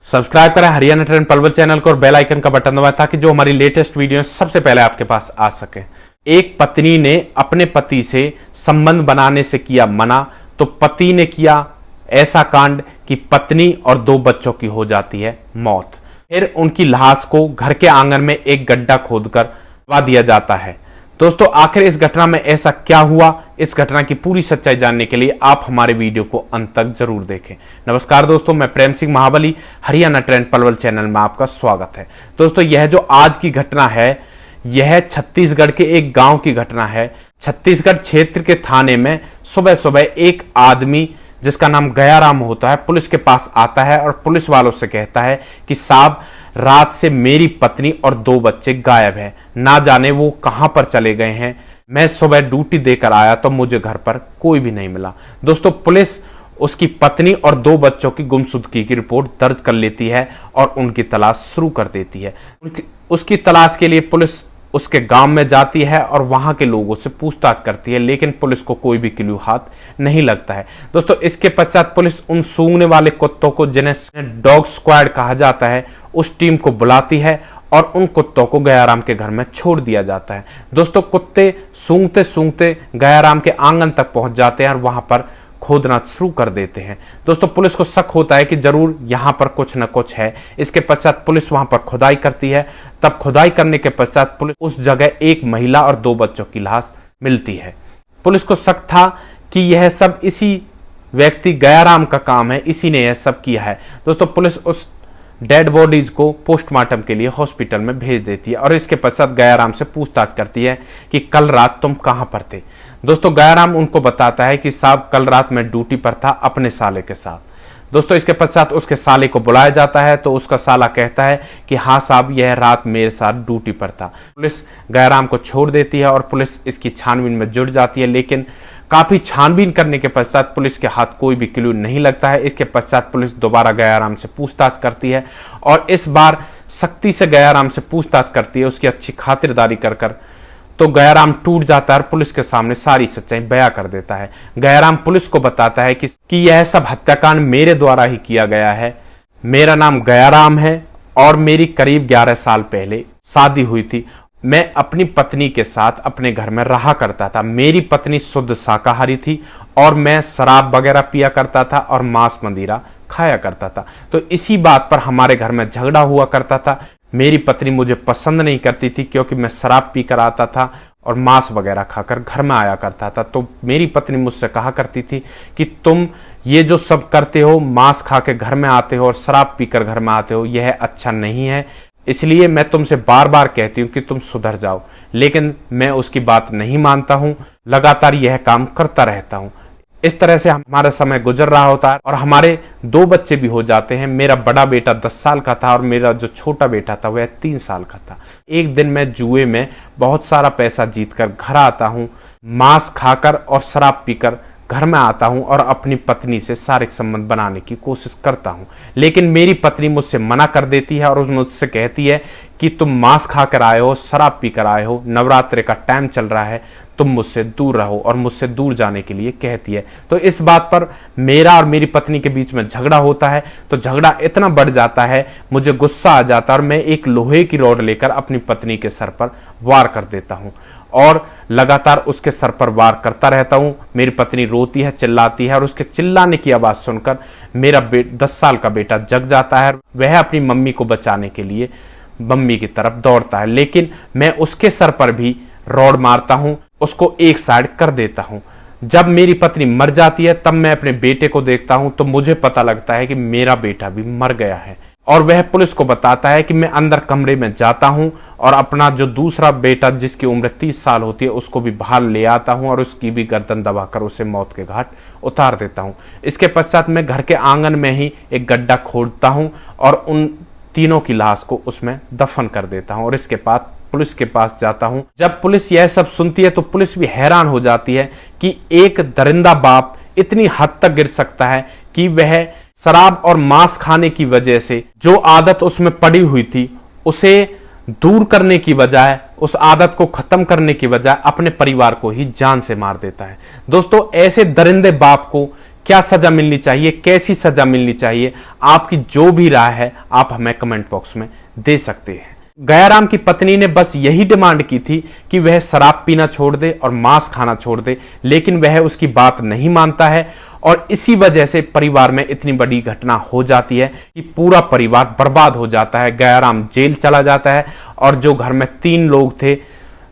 Subscribe करें Haryana trend Palwal channel को और बेल आइकन का बटन दबाएं ताकि जो हमारी लेटेस्ट वीडियो सबसे पहले आपके पास आ सके। एक पत्नी ने अपने पति से संबंध बनाने से किया मना तो पति ने किया ऐसा कांड कि पत्नी और 2 बच्चों की हो जाती है मौत। फिर उनकी लाश को घर के आंगन में एक गड्ढा खोदकर दबा दिया जाता है। दोस्तों, आखिर इस घटना में ऐसा क्या हुआ, इस घटना की पूरी सच्चाई जानने के लिए आप हमारे वीडियो को अंत तक जरूर देखें। नमस्कार दोस्तों, मैं प्रेम सिंह महाबली, हरियाणा ट्रेंड पलवल चैनल में आपका स्वागत है। दोस्तों, यह जो आज की घटना है यह छत्तीसगढ़ के एक गांव की घटना है। छत्तीसगढ़ क्षेत्र के थाने में सुबह सुबह एक आदमी जिसका नाम गयाराम होता है पुलिस के पास आता है और पुलिस वालों से कहता है कि साहब, रात से मेरी पत्नी और 2 बच्चे गायब हैं, ना जाने वो कहां पर चले गए हैं। मैं सुबह ड्यूटी देकर आया तो मुझे घर पर कोई भी नहीं मिला। दोस्तों, पुलिस उसकी पत्नी और 2 बच्चों की गुमशुदगी की रिपोर्ट दर्ज कर लेती है और उनकी तलाश शुरू कर देती है। उसकी तलाश के लिए पुलिस उसके गांव में जाती है और वहां के लोगों से पूछताछ करती है, लेकिन पुलिस को कोई भी क्लू हाथ नहीं लगता है। दोस्तों, इसके पश्चात पुलिस उन सूंघने वाले कुत्तों को, जिन्हें डॉग स्क्वाड कहा जाता है, उस टीम को बुलाती है और उन कुत्तों को गयाराम के घर में छोड़ दिया जाता है। दोस्तों, कुत्ते सूंघते सूंघते गयाराम के आंगन तक पहुंच जाते हैं और वहां पर खोदना शुरू कर देते हैं। दोस्तों, पुलिस को शक होता है कि जरूर यहां पर कुछ न कुछ है। इसके पश्चात पुलिस वहां पर खुदाई करती है। तब खुदाई करने के पश्चात पुलिस उस जगह एक महिला और 2 बच्चों की लाश मिलती है। पुलिस को शक था कि यह सब इसी व्यक्ति गयाराम का काम है, इसी ने यह सब किया है। दोस्तों, पुलिस उस डेड बॉडीज को पोस्टमार्टम के लिए हॉस्पिटल में भेज देती है और इसके पश्चात गयाराम से पूछताछ करती है कि कल रात तुम कहां पर थे। दोस्तों, गयाराम उनको बताता है कि साहब, कल रात मैं ड्यूटी पर था अपने साले के साथ। दोस्तों, इसके पश्चात उसके साले को बुलाया जाता है तो उसका साला कहता है कि हाँ साहब, यह रात मेरे साथ ड्यूटी पर था। पुलिस गयाराम को छोड़ देती है और पुलिस इसकी छानबीन में जुट जाती है, लेकिन काफी छानबीन करने के पश्चात पुलिस के हाथ कोई भी क्लू नहीं लगता है। इसके पश्चात पुलिस दोबारा गयाराम से पूछताछ करती है और इस बार सख्ती से गयाराम से पूछताछ करती है, उसकी अच्छी खातिरदारी कर तो गयाराम टूट जाता है और पुलिस के सामने सारी सच्चाई बयां कर देता है। गयाराम पुलिस को बताता है कि यह सब हत्याकांड मेरे द्वारा ही किया गया है। मेरा नाम गयाराम है और मेरी करीब 11 साल पहले शादी हुई थी। मैं अपनी पत्नी के साथ अपने घर में रहा करता था। मेरी पत्नी शुद्ध शाकाहारी थी और मैं शराब वगैरह पिया करता था और मांस मदिरा खाया करता था। तो इसी बात पर हमारे घर में झगड़ा हुआ करता था। मेरी पत्नी मुझे पसंद नहीं करती थी क्योंकि मैं शराब पी कर आता था और मांस वगैरह खाकर घर में आया करता था। तो मेरी पत्नी मुझसे कहा करती थी कि तुम ये जो सब करते हो, मांस खा के घर में आते हो और शराब पीकर घर में आते हो, यह अच्छा नहीं है। इसलिए मैं तुमसे बार बार कहती हूँ कि तुम सुधर जाओ, लेकिन मैं उसकी बात नहीं मानता हूँ। लगातार यह काम करता रहता हूँ। इस तरह से हमारा समय गुजर रहा होता है और हमारे 2 बच्चे भी हो जाते हैं। मेरा बड़ा बेटा 10 साल का था और मेरा जो छोटा बेटा था वह 3 साल का था। एक दिन मैं जुए में बहुत सारा पैसा जीतकर घर आता हूँ, मांस खाकर और शराब पीकर घर में आता हूं और अपनी पत्नी से शारीरिक संबंध बनाने की कोशिश करता हूं, लेकिन मेरी पत्नी मुझसे मना कर देती है और मुझसे कहती है कि तुम मांस खाकर आए हो, शराब पीकर आए हो, नवरात्रि का टाइम चल रहा है, तुम मुझसे दूर रहो, और मुझसे दूर जाने के लिए कहती है। तो इस बात पर मेरा और मेरी पत्नी के बीच में झगड़ा होता है। तो झगड़ा इतना बढ़ जाता है, मुझे गुस्सा आ जाता है और मैं एक लोहे की रॉड लेकर अपनी पत्नी के सर पर वार कर देता हूं और लगातार उसके सर पर वार करता रहता हूं। मेरी पत्नी रोती है, चिल्लाती है और उसके चिल्लाने की आवाज सुनकर मेरा 10 साल का बेटा जग जाता है। वह अपनी मम्मी को बचाने के लिए मम्मी की तरफ दौड़ता है, लेकिन मैं उसके सर पर भी रॉड मारता हूं, उसको एक साइड कर देता हूं। जब मेरी पत्नी मर जाती है तब मैं अपने बेटे को देखता हूं तो मुझे पता लगता है कि मेरा बेटा भी मर गया है और वह पुलिस को बताता है कि मैं अंदर कमरे में जाता हूं और अपना जो दूसरा बेटा जिसकी उम्र 30 साल होती है उसको भी बाहर ले आता हूं और उसकी भी गर्दन दबाकर उसे मौत के घाट उतार देता हूं। इसके पश्चात मैं घर के आंगन में ही एक गड्ढा खोदता हूं और उन तीनों की लाश को उसमें दफन कर देता हूं और इसके बाद पुलिस के पास जाता हूं। जब पुलिस यह सब सुनती है तो पुलिस भी हैरान हो जाती है कि एक दरिंदा बाप इतनी हद तक गिर सकता है कि वह शराब और मांस खाने की वजह से जो आदत उसमें पड़ी हुई थी उसे दूर करने की बजाय, उस आदत को खत्म करने की बजाय अपने परिवार को ही जान से मार देता है। दोस्तों, ऐसे दरिंदे बाप को क्या सजा मिलनी चाहिए, कैसी सजा मिलनी चाहिए, आपकी जो भी राय है आप हमें कमेंट बॉक्स में दे सकते हैं। गयाराम की पत्नी ने बस यही डिमांड की थी कि वह शराब पीना छोड़ दे और मांस खाना छोड़ दे, लेकिन वह उसकी बात नहीं मानता है और इसी वजह से परिवार में इतनी बड़ी घटना हो जाती है कि पूरा परिवार बर्बाद हो जाता है। गयाराम जेल चला जाता है और जो घर में 3 लोग थे,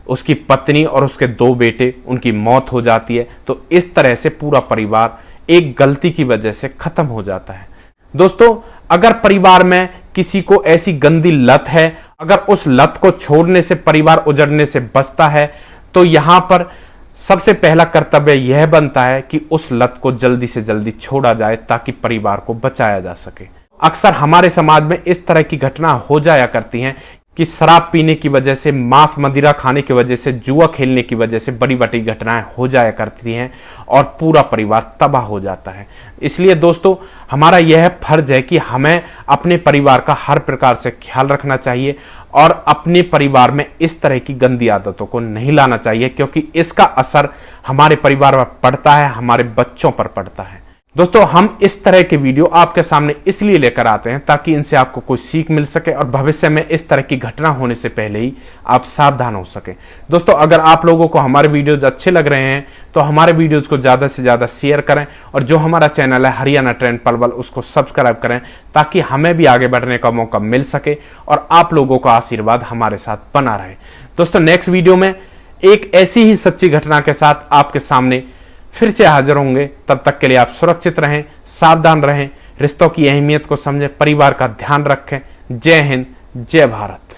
उसकी पत्नी और उसके 2 बेटे, उनकी मौत हो जाती है। तो इस तरह से पूरा परिवार एक गलती की वजह से खत्म हो जाता है। दोस्तों, अगर परिवार में किसी को ऐसी गंदी लत है, अगर उस लत को छोड़ने से परिवार उजड़ने से बचता है, तो यहां पर सबसे पहला कर्तव्य यह बनता है कि उस लत को जल्दी से जल्दी छोड़ा जाए ताकि परिवार को बचाया जा सके। अक्सर हमारे समाज में इस तरह की घटना हो जाया करती हैं कि शराब पीने की वजह से, मांस मदिरा खाने की वजह से, जुआ खेलने की वजह से बड़ी बड़ी घटनाएं हो जाया करती हैं और पूरा परिवार तबाह हो जाता है। इसलिए दोस्तों, हमारा यह फर्ज है कि हमें अपने परिवार का हर प्रकार से ख्याल रखना चाहिए और अपने परिवार में इस तरह की गंदी आदतों को नहीं लाना चाहिए, क्योंकि इसका असर हमारे परिवार पर पड़ता है, हमारे बच्चों पर पड़ता है। दोस्तों, हम इस तरह के वीडियो आपके सामने इसलिए लेकर आते हैं ताकि इनसे आपको कुछ सीख मिल सके और भविष्य में इस तरह की घटना होने से पहले ही आप सावधान हो सके। दोस्तों, अगर आप लोगों को हमारे वीडियोज अच्छे लग रहे हैं तो हमारे वीडियोज को ज़्यादा से ज़्यादा शेयर करें और जो हमारा चैनल है हरियाणा ट्रेंड पलवल, उसको सब्सक्राइब करें ताकि हमें भी आगे बढ़ने का मौका मिल सके और आप लोगों का आशीर्वाद हमारे साथ बना रहे। दोस्तों, नेक्स्ट वीडियो में एक ऐसी ही सच्ची घटना के साथ आपके सामने फिर से हाजिर होंगे। तब तक के लिए आप सुरक्षित रहें, सावधान रहें, रिश्तों की अहमियत को समझें, परिवार का ध्यान रखें। जय हिंद, जय भारत।